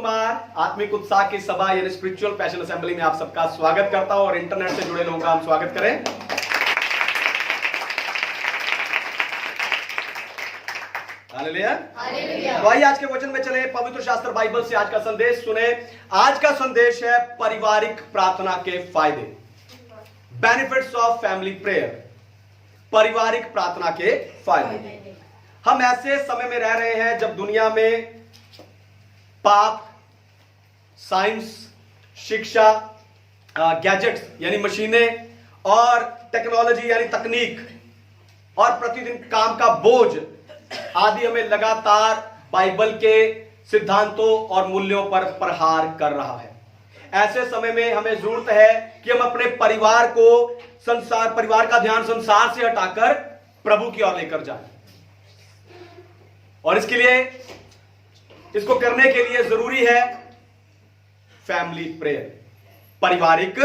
कुमार आत्मिक उत्साह की सभा यानी स्पिरिचुअल पैशन असेंबली में आप सबका स्वागत करता हूं और इंटरनेट से जुड़े लोगों का हम स्वागत करें। हालेलुया। तो आइए आज के वचन में चले, पवित्र शास्त्र बाइबल से आज का संदेश सुने। आज का संदेश है पारिवारिक प्रार्थना के फायदे, बेनिफिट्स ऑफ फैमिली प्रेयर। पारिवारिक प्रार्थना के फायदे। हम ऐसे समय में रह रहे हैं जब दुनिया में पाप, साइंस, शिक्षा, गैजेट्स यानी मशीनें और टेक्नोलॉजी यानी तकनीक और प्रतिदिन काम का बोझ आदि हमें लगातार बाइबल के सिद्धांतों और मूल्यों पर प्रहार कर रहा है। ऐसे समय में हमें जरूरत है कि हम अपने परिवार का ध्यान संसार से हटाकर प्रभु की ओर लेकर जाएं। और इसके लिए, इसको करने के लिए जरूरी है फैमिली प्रेयर, पारिवारिक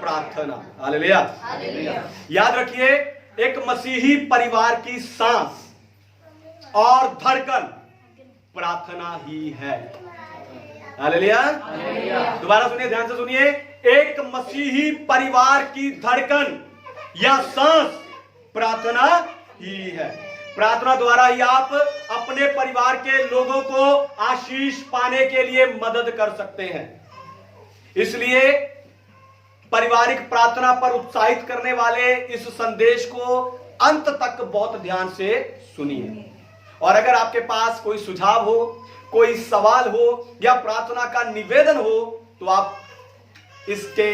प्रार्थना। हालेलुया। याद रखिए, एक मसीही परिवार की सांस और धड़कन प्रार्थना ही है। हालेलुया। दोबारा सुनिए, ध्यान से सुनिए। एक मसीही परिवार की धड़कन या सांस प्रार्थना ही है। प्रार्थना द्वारा ही आप अपने परिवार के लोगों को आशीष पाने के लिए मदद कर सकते हैं। इसलिए पारिवारिक प्रार्थना पर उत्साहित करने वाले इस संदेश को अंत तक बहुत ध्यान से सुनिए। और अगर आपके पास कोई सुझाव हो, कोई सवाल हो या प्रार्थना का निवेदन हो तो आप इसके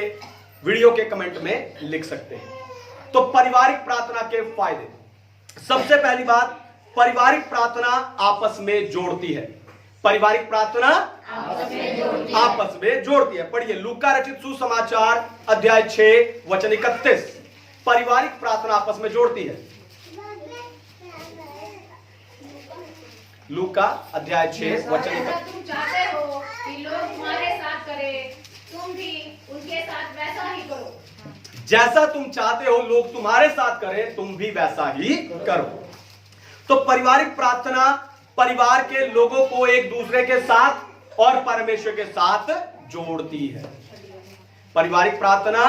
वीडियो के कमेंट में लिख सकते हैं। तो पारिवारिक प्रार्थना के फायदे, सबसे पहली बात, पारिवारिक प्रार्थना आपस में जोड़ती है। पारिवारिक प्रार्थना आपस में जोड़ती है। पढ़िए लूका रचित सुसमाचार अध्याय 6 वचन 31। पारिवारिक प्रार्थना आपस में जोड़ती है। लूका अध्याय 6 वचन 31। तुम चाहते हो कि लोग तुम्हारे साथ करें, तुम भी उनके साथ वैसा ही करो। जैसा तुम चाहते हो लोग तुम्हारे साथ करें, तुम भी वैसा ही करो। तो पारिवारिक प्रार्थना परिवार के लोगों को एक दूसरे के साथ और परमेश्वर के साथ जोड़ती है। पारिवारिक प्रार्थना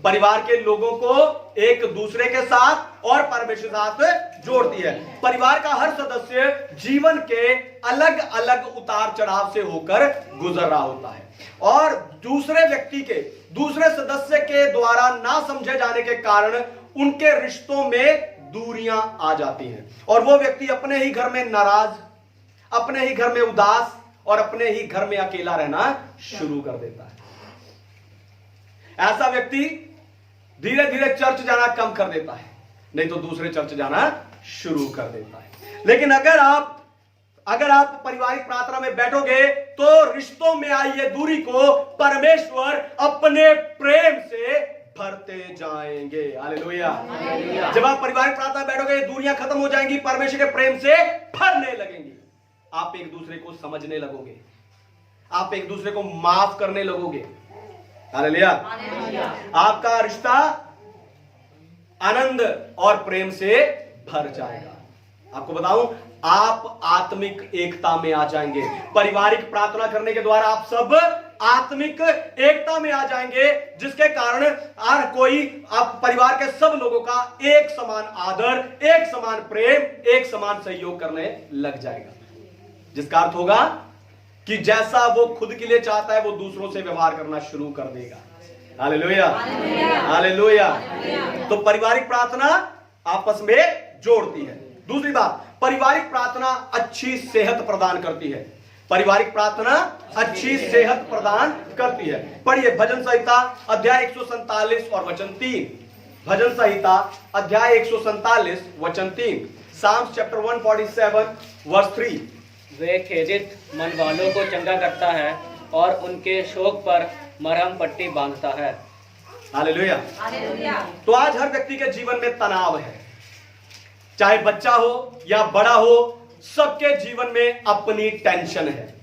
परिवार के लोगों को एक दूसरे के साथ और परमेश्वर के साथ जोड़ती है। परिवार का हर सदस्य जीवन के अलग अलग उतार चढ़ाव से होकर गुजर रहा होता है और दूसरे सदस्य के द्वारा ना समझे जाने के कारण उनके रिश्तों में दूरियां आ जाती हैं और वो व्यक्ति अपने ही घर में नाराज, अपने ही घर में उदास और अपने ही घर में अकेला रहना शुरू कर देता है। ऐसा व्यक्ति धीरे धीरे चर्च जाना कम कर देता है, नहीं तो दूसरे चर्च जाना शुरू कर देता है। लेकिन अगर आप पारिवारिक प्रार्थना में बैठोगे तो रिश्तों में आई ये दूरी को परमेश्वर अपने प्रेम से भरते जाएंगे। हालेलुया। जब आप पारिवारिक प्रार्थना में बैठोगे, दूरियां खत्म हो जाएंगी, परमेश्वर के प्रेम से भरने लगेंगी। आप एक दूसरे को समझने लगोगे, आप एक दूसरे को माफ करने लगोगे। हालेलुया। आपका रिश्ता आनंद और प्रेम से भर जाएगा। आपको बताऊं, आप आत्मिक एकता में आ जाएंगे। पारिवारिक प्रार्थना करने के द्वारा आप सब आत्मिक एकता में आ जाएंगे, जिसके कारण आप परिवार के सब लोगों का एक समान आदर, एक समान प्रेम, एक समान सहयोग करने लग जाएगा। जिसका अर्थ होगा कि जैसा वो खुद के लिए चाहता है वो दूसरों से व्यवहार करना शुरू कर देगा। हालेलुया। हालेलुया। तो पारिवारिक प्रार्थना आपस में जोड़ती है। दूसरी बात, पारिवारिक प्रार्थना अच्छी सेहत प्रदान करती है। पारिवारिक प्रार्थना अच्छी सेहत प्रदान करती है। पढ़िए भजन संहिता अध्याय 147 और वचन 3। भजन संहिता अध्याय 147 वचन 3। Psalms chapter 147 verse 3। वे खेदित मन वालों को चंगा करता है और उनके शोक पर मरहम पट्टी बांधता है। हालेलुया। तो आज हर व्यक्ति के जीवन में तनाव है, चाहे बच्चा हो या बड़ा हो, सबके जीवन में अपनी टेंशन है।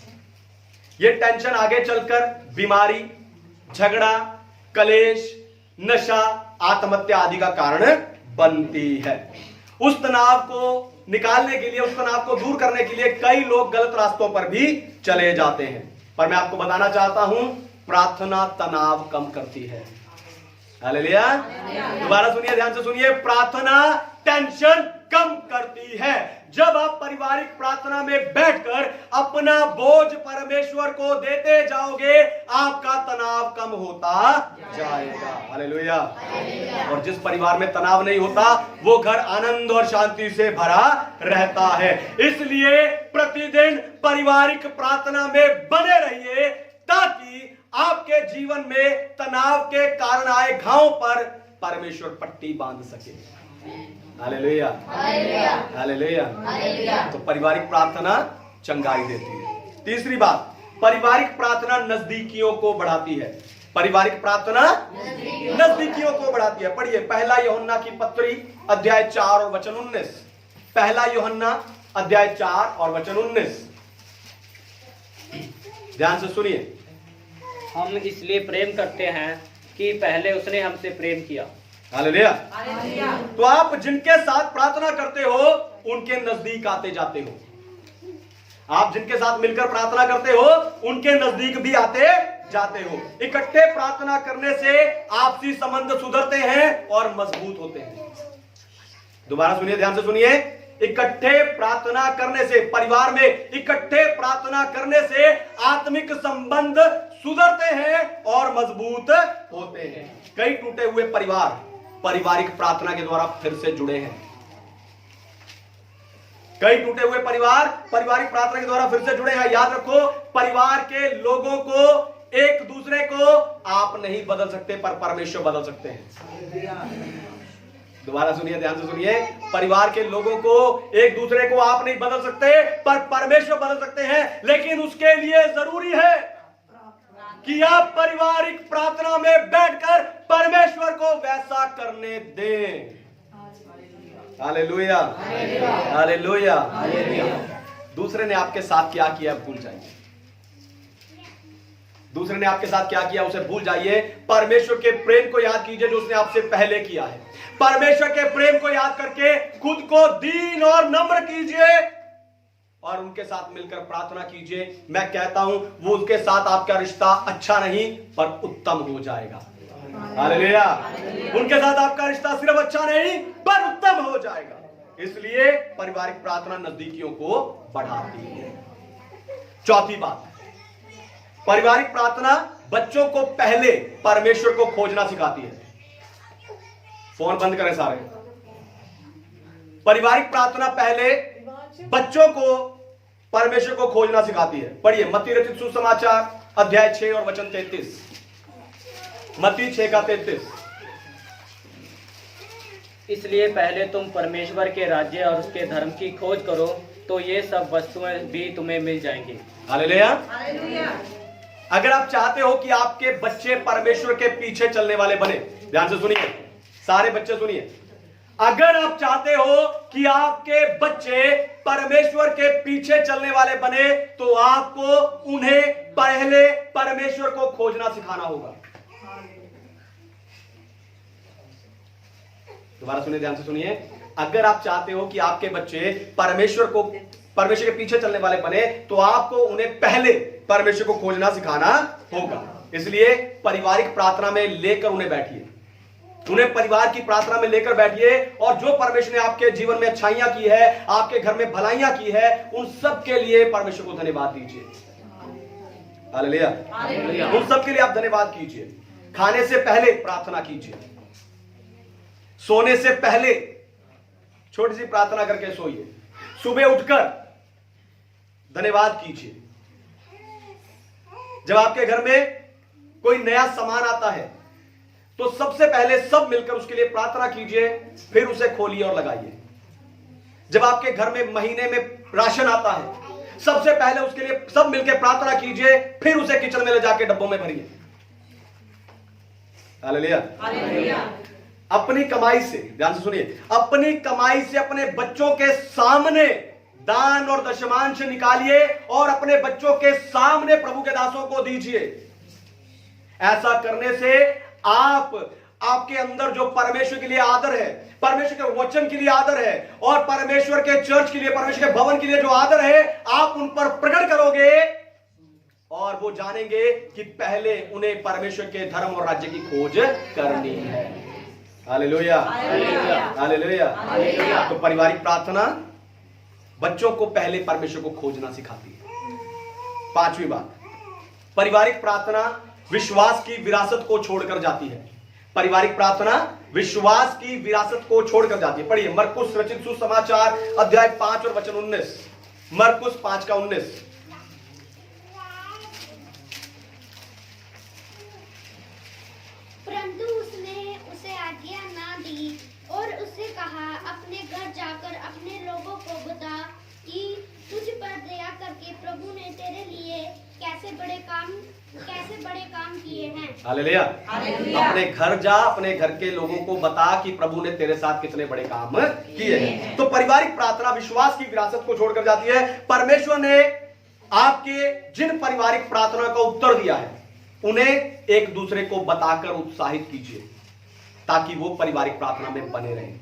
यह टेंशन आगे चलकर बीमारी, झगड़ा, कलेश, नशा, आत्महत्या आदि का कारण बनती है। उस तनाव को निकालने के लिए, उस तनाव को दूर करने के लिए कई लोग गलत रास्तों पर भी चले जाते हैं। पर मैं आपको बताना चाहता हूं, प्रार्थना तनाव कम करती है। हालेलुया। दोबारा सुनिए, ध्यान से सुनिए, प्रार्थना टेंशन कम करती है। जब आप पारिवारिक प्रार्थना में बैठकर अपना बोझ परमेश्वर को देते जाओगे, आपका तनाव कम होता जाएगा। हालेलुया। और जिस परिवार में तनाव नहीं होता, वो घर आनंद और शांति से भरा रहता है। इसलिए प्रतिदिन पारिवारिक प्रार्थना में बने रहिए, ताकि आपके जीवन में तनाव के कारण आए घाव पर परमेश्वर पट्टी बांध सके। Hallelujah, hallelujah. तो पारिवारिक प्रार्थना चंगाई देती है। तीसरी बात, पारिवारिक प्रार्थना नजदीकियों को बढ़ाती है। पारिवारिक प्रार्थना नजदीकियों को बढ़ाती है। पढ़िए पहला यूहन्ना की पत्री अध्याय 4 और वचन 19। पहला यूहन्ना अध्याय 4 और वचन 19, ध्यान से सुनिए। हम इसलिए प्रेम करते हैं कि पहले उसने हमसे प्रेम किया। हालेलुया। तो आप जिनके साथ प्रार्थना करते हो, उनके नजदीक आते जाते हो। आप जिनके साथ मिलकर प्रार्थना करते हो, उनके नजदीक भी आते जाते हो। इकट्ठे प्रार्थना करने से आपसी संबंध सुधरते हैं और मजबूत होते हैं। दोबारा सुनिए, ध्यान से सुनिए। इकट्ठे प्रार्थना करने से, परिवार में इकट्ठे प्रार्थना करने से आत्मिक संबंध सुधरते हैं और मजबूत होते हैं। कई टूटे हुए परिवार पारिवारिक प्रार्थना के द्वारा फिर से जुड़े हैं। कई टूटे हुए परिवार पारिवारिक प्रार्थना के द्वारा फिर से जुड़े हैं। याद रखो, परिवार के लोगों को, एक दूसरे को आप नहीं बदल सकते, पर परमेश्वर बदल सकते हैं। दोबारा सुनिए, ध्यान से सुनिए। परिवार के लोगों को, एक दूसरे को आप नहीं बदल सकते, पर परमेश्वर बदल सकते हैं। लेकिन उसके लिए जरूरी है कि आप पारिवारिक प्रार्थना में बैठकर परमेश्वर को वैसा करने दें। Hallelujah, hallelujah. दूसरे ने आपके साथ क्या किया भूल जाइए। दूसरे ने आपके साथ क्या किया उसे भूल जाइए। परमेश्वर के प्रेम को याद कीजिए जो उसने आपसे पहले किया है। परमेश्वर के प्रेम को याद करके खुद को दीन और नम्र कीजिए और उनके साथ मिलकर प्रार्थना कीजिए। मैं कहता हूं, वो उनके साथ आपका रिश्ता अच्छा नहीं पर उत्तम हो जाएगा। हालेलुया। उनके साथ आपका रिश्ता सिर्फ अच्छा नहीं पर उत्तम हो जाएगा। इसलिए पारिवारिक प्रार्थना नजदीकियों को बढ़ाती है। चौथी बात, पारिवारिक प्रार्थना बच्चों को पहले परमेश्वर को खोजना सिखाती है। फोन बंद करें सारे। पारिवारिक प्रार्थना पहले बच्चों को परमेश्वर को खोजना सिखाती है। पढ़िए मत्ती रचित सुसमाचार अध्याय 6 और वचन 33। मत्ती 6 का 33। इसलिए पहले तुम परमेश्वर के राज्य और उसके धर्म की खोज करो, तो ये सब वस्तुएं भी तुम्हें मिल जाएंगी। हालेलुया। अगर आप चाहते हो कि आपके बच्चे परमेश्वर के पीछे चलने वाले बने, ध्यान से सुनिए, सारे बच्चे सुनिए। अगर आप चाहते हो कि आपके बच्चे परमेश्वर के पीछे चलने वाले बने, तो आपको उन्हें पहले परमेश्वर को खोजना सिखाना होगा। दोबारा सुनिए, ध्यान से सुनिए। अगर आप चाहते हो कि आपके बच्चे परमेश्वर के पीछे चलने वाले बने, तो आपको उन्हें पहले परमेश्वर को खोजना सिखाना होगा। इसलिए पारिवारिक प्रार्थना में लेकर उन्हें बैठिए, उन्हें परिवार की प्रार्थना में लेकर बैठिए और जो परमेश्वर ने आपके जीवन में अच्छाइयां की है, आपके घर में भलाइयां की है, उन सब के लिए परमेश्वर को धन्यवाद दीजिए। हालेलुया। उन सब के लिए आप धन्यवाद कीजिए। खाने से पहले प्रार्थना कीजिए, सोने से पहले छोटी सी प्रार्थना करके सोइए, सुबह उठकर धन्यवाद कीजिए। जब आपके घर में कोई नया सामान आता है तो सबसे पहले सब मिलकर उसके लिए प्रार्थना कीजिए, फिर उसे खोलिए और लगाइए। जब आपके घर में महीने में राशन आता है, सबसे पहले उसके लिए सब मिलकर प्रार्थना कीजिए, फिर उसे किचन में ले जाके डब्बों में भरिए। हालेलुया। अपनी कमाई से, ध्यान से सुनिए, अपनी कमाई से अपने बच्चों के सामने दान और दशमांश निकालिए और अपने बच्चों के सामने प्रभु के दासों को दीजिए। ऐसा करने से आपके अंदर जो परमेश्वर के लिए आदर है, परमेश्वर के वचन के लिए आदर है और परमेश्वर के चर्च के लिए, परमेश्वर के भवन के लिए जो आदर है, आप उन पर प्रकट करोगे और वो जानेंगे कि पहले उन्हें परमेश्वर के धर्म और राज्य की खोज करनी है। Hallelujah, hallelujah. तो पारिवारिक प्रार्थना बच्चों को पहले परमेश्वर को खोजना सिखाती है। पांचवी बात, पारिवारिक प्रार्थना विश्वास की विरासत को छोड़कर जाती है। पारिवारिक प्रार्थना विश्वास की विरासत को छोड़कर जाती है। पढ़िए मरकुस रचित सुसमाचार अध्याय 5 और वचन 19। मरकुस 5 का 19। परंतु उसने उसे आज्ञा ना दी और उससे कहा, अपने घर जाकर अपने लोगों को बता कि तुझ पर दया करके प्रभु ने तेरे लिए कैसे बड़े काम किए हैं। हालेलुया। अपने घर जा, अपने घर के लोगों को बता कि प्रभु ने तेरे साथ कितने बड़े काम किए हैं। तो पारिवारिक प्रार्थना विश्वास की विरासत को छोड़कर जाती है। परमेश्वर ने आपके जिन पारिवारिक प्रार्थना का उत्तर दिया है उन्हें एक दूसरे को बताकर उत्साहित कीजिए ताकि वो पारिवारिक प्रार्थना में बने रहें।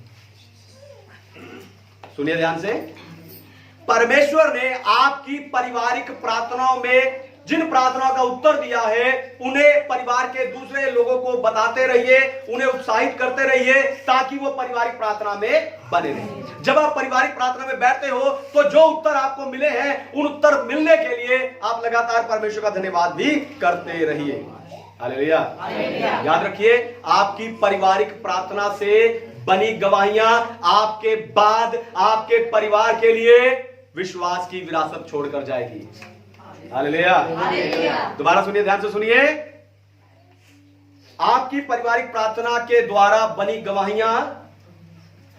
सुनिए ध्यान से, परमेश्वर ने आपकी पारिवारिक प्रार्थनाओं में जिन प्रार्थनाओं का उत्तर दिया है उन्हें परिवार के दूसरे लोगों को बताते रहिए, उन्हें उत्साहित करते रहिए ताकि वो पारिवारिक प्रार्थना में बने रहें। जब आप पारिवारिक प्रार्थना में बैठते हो तो जो उत्तर आपको मिले हैं उन उत्तर मिलने के लिए आप लगातार परमेश्वर का धन्यवाद भी करते रहिए। हालेलुया। याद रखिए, आपकी पारिवारिक प्रार्थना से बनी गवाहियां आपके बाद आपके परिवार के लिए विश्वास की विरासत छोड़कर जाएगी। हालेलुया। दोबारा सुनिए, ध्यान से सुनिए। आपकी पारिवारिक प्रार्थना के द्वारा बनी गवाहियां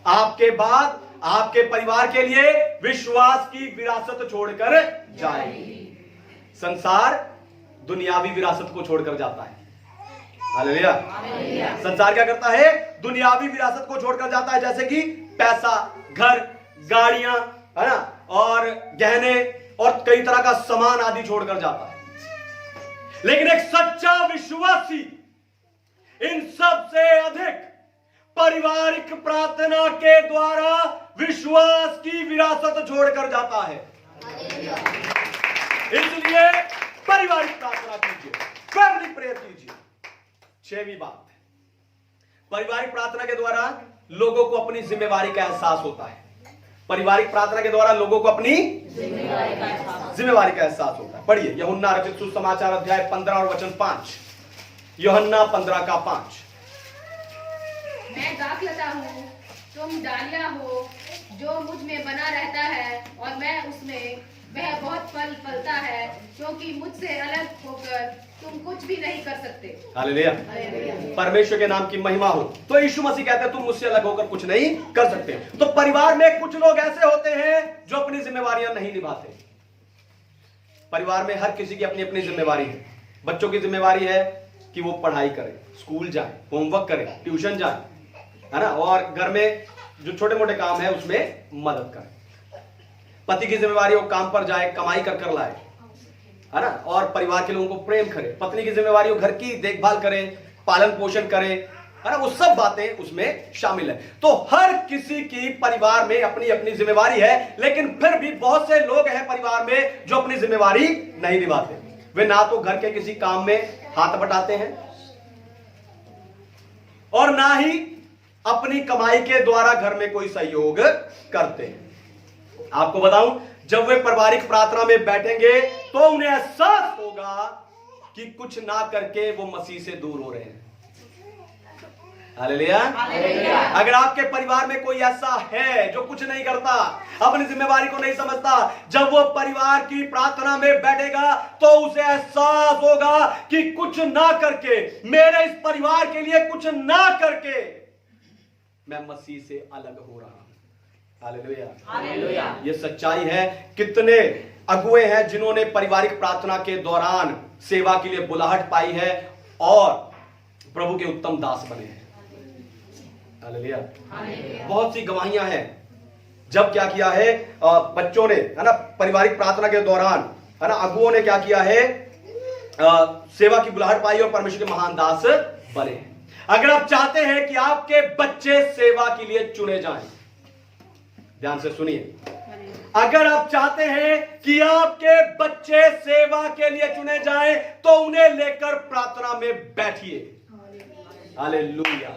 आपके बाद आपके परिवार के लिए विश्वास की विरासत छोड़कर जाएगी। संसार दुनियावी विरासत को छोड़कर जाता है। हालेलुया। संसार क्या करता है? दुनियावी विरासत को छोड़कर जाता है, जैसे कि पैसा, घर, गाड़ियां, है ना, और गहने और कई तरह का सामान आदि छोड़कर जाता है। लेकिन एक सच्चा विश्वासी इन सब से अधिक पारिवारिक प्रार्थना के द्वारा विश्वास की विरासत छोड़कर जाता है। इसलिए पारिवारिक प्रार्थना कीजिए, फैमिली प्रेयर कीजिए। 6वीं बात, पारिवारिक प्रार्थना के द्वारा लोगों को अपनी जिम्मेवारी का एहसास होता है। पारिवारिक प्रार्थना के द्वारा लोगों को अपनी जिम्मेवारी का एहसास होता है। पढ़िए यूहन्ना रचित सुसमाचार अध्याय 15 और वचन 5। यूहन्ना 15 का 5। मैं दाखलता हूँ, तुम डालिया हो। जो मुझ में बना रहता है और मैं उसमें, वह बहुत फल फलता है, क्योंकि मुझसे अलग होकर तुम कुछ भी नहीं कर सकते। हालेलुया। परमेश्वर के नाम की महिमा हो। तो यीशु मसीह कहते हैं तुम मुझसे अलग होकर कुछ नहीं कर सकते। तो परिवार में कुछ लोग ऐसे होते हैं जो अपनी जिम्मेवारियां नहीं निभाते। परिवार में हर किसी की अपनी अपनी जिम्मेवारी है। बच्चों की जिम्मेवारी है कि वो पढ़ाई करें, स्कूल जाए, होमवर्क करें, ट्यूशन जाए, है ना, और घर में जो छोटे मोटे काम है उसमें मदद करें। पति की जिम्मेवारी वो काम पर जाए, कमाई कर कर लाए, है ना, और परिवार के लोगों को प्रेम करे। पत्नी की जिम्मेवारी वो घर की देखभाल करे, पालन पोषण करे, है ना, वो सब बातें उसमें शामिल है। तो हर किसी की परिवार में अपनी अपनी जिम्मेवारी है, लेकिन फिर भी बहुत से लोग हैं परिवार में जो अपनी जिम्मेवारी नहीं निभाते। वे ना तो घर के किसी काम में हाथ बटाते हैं और ना ही अपनी कमाई के द्वारा घर में कोई सहयोग करते हैं। आपको बताऊं, जब वे पारिवारिक प्रार्थना में बैठेंगे तो उन्हें एहसास होगा कि कुछ ना करके वो मसीह से दूर हो रहे हैं। हालेलुया। अगर आपके परिवार में कोई ऐसा है जो कुछ नहीं करता, अपनी जिम्मेवारी को नहीं समझता, जब वो परिवार की प्रार्थना में बैठेगा तो उसे एहसास होगा कि कुछ ना करके, मेरे इस परिवार के लिए कुछ ना करके मैं मसीह से अलग हो रहा हूं। हालेलुया। ये सच्चाई है। कितने अगुए हैं जिन्होंने पारिवारिक प्रार्थना के दौरान सेवा के लिए बुलाहट पाई है और प्रभु के उत्तम दास बने हैं। हालेलुया। बहुत सी गवाहियां हैं जब क्या किया है बच्चों ने, है ना, पारिवारिक प्रार्थना के दौरान, है ना, अगुओं ने क्या किया है, सेवा की बुलाहट पाई और परमेश्वर के महान दास बने। अगर आप चाहते हैं कि आपके बच्चे सेवा के लिए चुने जाएं, ध्यान से सुनिए, अगर आप चाहते हैं कि आपके बच्चे सेवा के लिए चुने जाएं, तो उन्हें लेकर प्रार्थना में बैठिए। हालेलुया।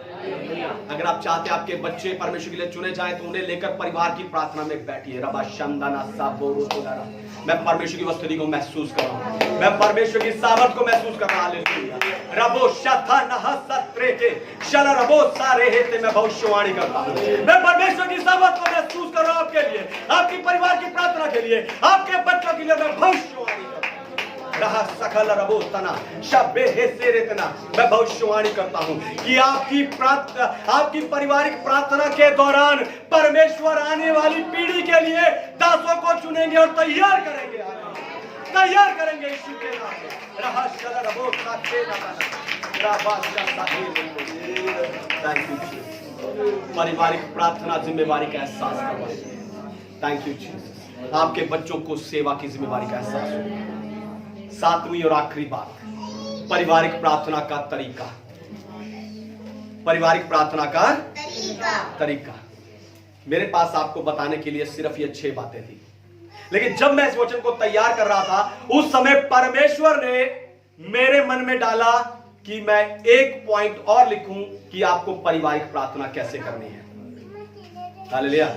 अगर आप चाहते हैं आपके बच्चे परमेश्वर के लिए चुने जाएं, तो उन्हें लेकर परिवार की प्रार्थना में बैठिए। रबा शंदाना साबोरो तोलारा, मैं परमेश्वर की उपस्थिति को महसूस कर रहा हूं, मैं परमेश्वर की सामर्थ को महसूस कर रहा हूं। हालेलुया। रबो शथा नहसत्रे के शल रबो सारे हेते, मैं भविष्यवाणी करता हूं, मैं परमेश्वर की सामर्थ को महसूस कर रहा हूं। आपके लिए, आपकी परिवार की प्रार्थना के लिए, आपके बच्चों के लिए मैं भविष्यवाणी करता हूं। सकल रबो तना शब्बे हे सेरेतना, मैं भविष्यवाणी करता हूं कि आपकी पारिवारिक प्रार्थना के दौरान परमेश्वर आने वाली पीढ़ी के लिए दासों को चुनेंगे और तैयार करेंगे यीशु के नाम में। पारिवारिक प्रार्थना जिम्मेवारी का एहसास करवाए। Thank you Jesus. आपके बच्चों को सेवा की जिम्मेवारी का एहसास हो। सातवीं और आखिरी बात, पारिवारिक प्रार्थना का तरीका। पारिवारिक प्रार्थना का तरीका मेरे पास आपको बताने के लिए सिर्फ ये 6 बातें थी, लेकिन जब मैं इस वचन को तैयार कर रहा था, उस समय परमेश्वर ने मेरे मन में डाला कि मैं एक पॉइंट और लिखूं कि आपको पारिवारिक प्रार्थना कैसे करनी है। हालेलुया।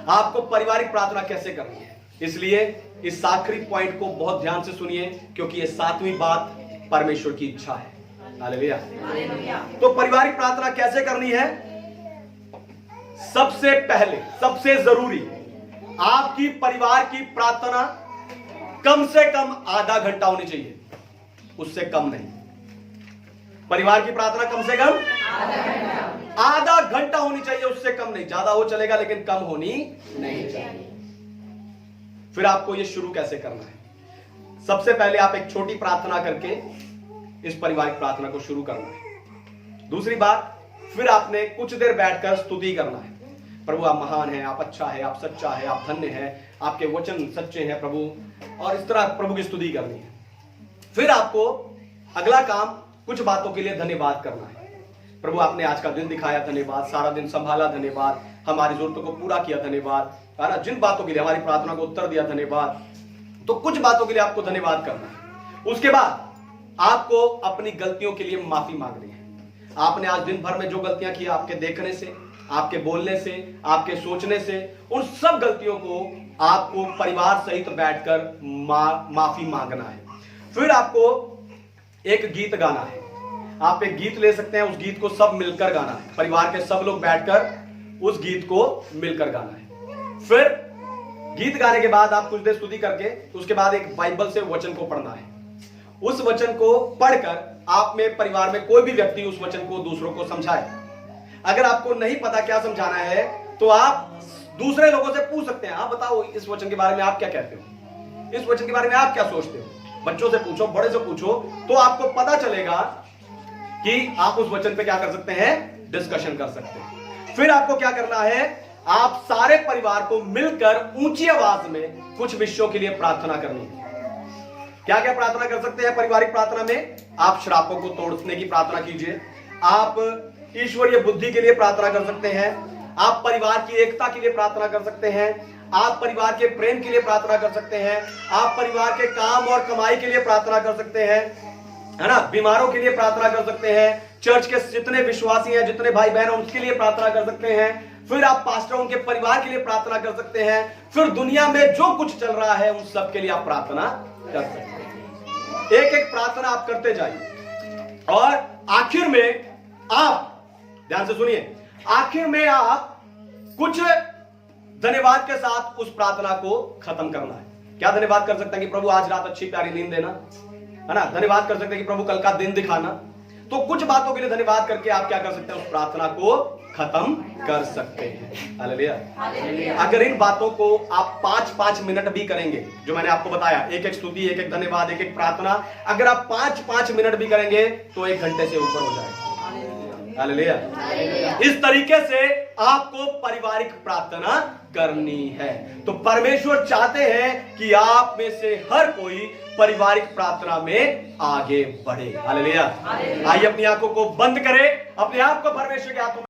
आपको पारिवारिक प्रार्थना कैसे करनी है, इसलिए इस आखिरी पॉइंट को बहुत ध्यान से सुनिए, क्योंकि ये 7वीं बात परमेश्वर की इच्छा है। हालेलुया। तो पारिवारिक प्रार्थना कैसे करनी है? सबसे पहले, सबसे जरूरी, आपकी परिवार की प्रार्थना कम से कम आधा घंटा होनी चाहिए, उससे कम नहीं। परिवार की प्रार्थना कम से कम आधा घंटा होनी चाहिए, उससे कम नहीं। ज्यादा हो चलेगा लेकिन कम होनी नहीं चाहिए। फिर आपको यह शुरू कैसे करना है? सबसे पहले आप एक छोटी प्रार्थना करके इस पारिवारिक प्रार्थना को शुरू करना है। दूसरी बात, फिर आपने कुछ देर बैठकर स्तुति करना है। प्रभु आप महान हैं, आप अच्छा है, आप सच्चा है, आप धन्य हैं, आपके वचन सच्चे हैं प्रभु, और इस तरह प्रभु की स्तुति करनी है। फिर आपको अगला काम कुछ बातों के लिए धन्यवाद करना है। प्रभु आपने आज का दिन दिखाया, धन्यवाद, सारा दिन संभाला, धन्यवाद, हमारी जरूरतों को पूरा किया, धन्यवाद, है ना, जिन बातों के लिए हमारी प्रार्थना को उत्तर दिया, धन्यवाद। तो कुछ बातों के लिए आपको धन्यवाद करना है। उसके बाद आपको अपनी गलतियों के लिए माफी मांगनी है। आपने आज दिन भर में जो गलतियां की, आपके देखने से, आपके बोलने से, आपके सोचने से, उन सब गलतियों को आपको परिवार सहित बैठकर माफी मांगना है। फिर आपको एक गीत गाना है। आप एक गीत ले सकते हैं, उस गीत को सब मिलकर गाना है। परिवार के सब लोग बैठकर उस गीत को मिलकर गाना है। फिर गीत गाने के बाद आप कुछ देर स्तुति करके, उसके बाद एक बाइबल से वचन को पढ़ना है। उस वचन को पढ़कर आप में परिवार में कोई भी व्यक्ति उस वचन को दूसरों को समझाए। अगर आपको नहीं पता क्या समझाना है, तो आप दूसरे लोगों से पूछ सकते हैं, आप बताओ इस वचन के बारे में आप क्या कहते हो, इस वचन के बारे में आप क्या सोचते हो। बच्चों से पूछो, बड़े से पूछो, तो आपको पता चलेगा कि आप उस वचन पे क्या कर सकते हैं, डिस्कशन कर सकते हैं। फिर आपको क्या करना है, आप सारे परिवार को मिलकर ऊंची आवाज में कुछ विषयों के लिए प्रार्थना करनी है। क्या क्या प्रार्थना कर सकते हैं पारिवारिक प्रार्थना में? आप श्रापों को तोड़ने की प्रार्थना कीजिए, आप ईश्वरीय बुद्धि के लिए प्रार्थना कर सकते हैं, आप परिवार की एकता के लिए प्रार्थना कर सकते हैं, आप परिवार के प्रेम के लिए प्रार्थना कर सकते हैं, आप परिवार के काम और कमाई के लिए प्रार्थना कर सकते हैं, है ना, बीमारों के लिए प्रार्थना कर सकते हैं, चर्च के जितने विश्वासी हैं, जितने भाई बहन हैं, उनके लिए प्रार्थना कर सकते हैं। फिर आप पास्टर, उनके परिवार के लिए प्रार्थना कर सकते हैं। फिर दुनिया में जो कुछ चल रहा है उन सब के लिए आप प्रार्थना कर सकते हैं। एक एक प्रार्थना आप करते जाइए, और आखिर में आप, ध्यान से सुनिए, आखिर में आप कुछ धन्यवाद के साथ उस प्रार्थना को खत्म करना है। क्या धन्यवाद कर सकते हैं कि प्रभु आज रात अच्छी प्यारी नींद देना, है ना। धन्यवाद कर सकते हैं कि प्रभु कल का दिन दिखाना। तो कुछ बातों के लिए धन्यवाद करके आप क्या कर सकते हैं, उस प्रार्थना को खत्म कर सकते हैं। हालेलुया। अगर इन बातों को आप 5-5 मिनट भी करेंगे, जो मैंने आपको बताया, एक एक स्तुति, एक एक धन्यवाद, एक एक प्रार्थना, अगर आप 5-5 मिनट भी करेंगे तो 1 घंटे से ऊपर हो जाएगा। हालेलुया। इस तरीके से आपको पारिवारिक प्रार्थना करनी है। तो परमेश्वर चाहते हैं कि आप में से हर कोई पारिवारिक प्रार्थना में आगे बढ़े। हालेलुया। आइए अपनी आंखों को बंद करें, अपने आप को परमेश्वर के हाथों